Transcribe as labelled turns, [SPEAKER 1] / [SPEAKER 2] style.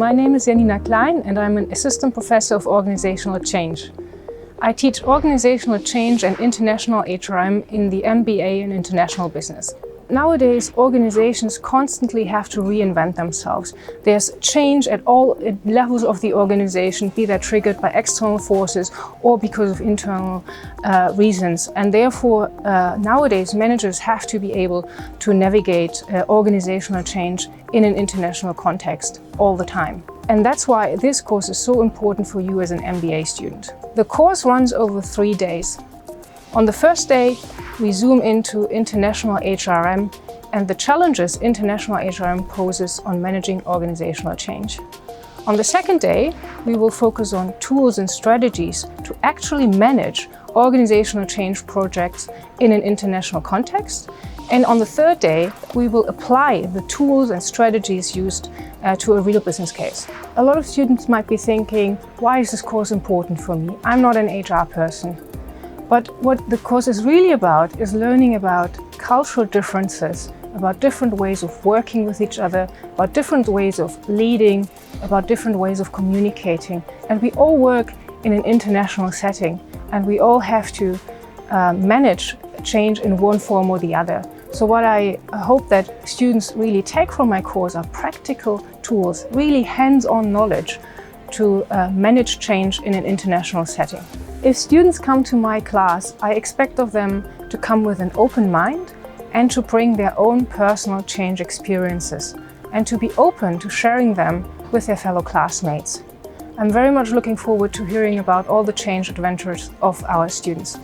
[SPEAKER 1] My name is Janina Klein and I'm an assistant professor of Organizational Change. I teach Organizational Change and International HRM in the MBA in International Business. Nowadays, organizations constantly have to reinvent themselves. There's change at all levels of the organization, be that triggered by external forces or because of internal reasons. And therefore, nowadays, managers have to be able to navigate organizational change in an international context all the time. And that's why this course is so important for you as an MBA student. The course runs over 3 days. On the first day, we zoom into international HRM and the challenges international HRM poses on managing organizational change. On the second day, we will focus on tools and strategies to actually manage organizational change projects in an international context. And on the third day, we will apply the tools and strategies used to a real business case. A lot of students might be thinking, why is this course important for me? I'm not an HR person. But what the course is really about is learning about cultural differences, about different ways of working with each other, about different ways of leading, about different ways of communicating. And we all work in an international setting, and we all have to manage change in one form or the other. So what I hope that students really take from my course are practical tools, really hands-on knowledge to manage change in an international setting. If students come to my class, I expect of them to come with an open mind and to bring their own personal change experiences and to be open to sharing them with their fellow classmates. I'm very much looking forward to hearing about all the change adventures of our students.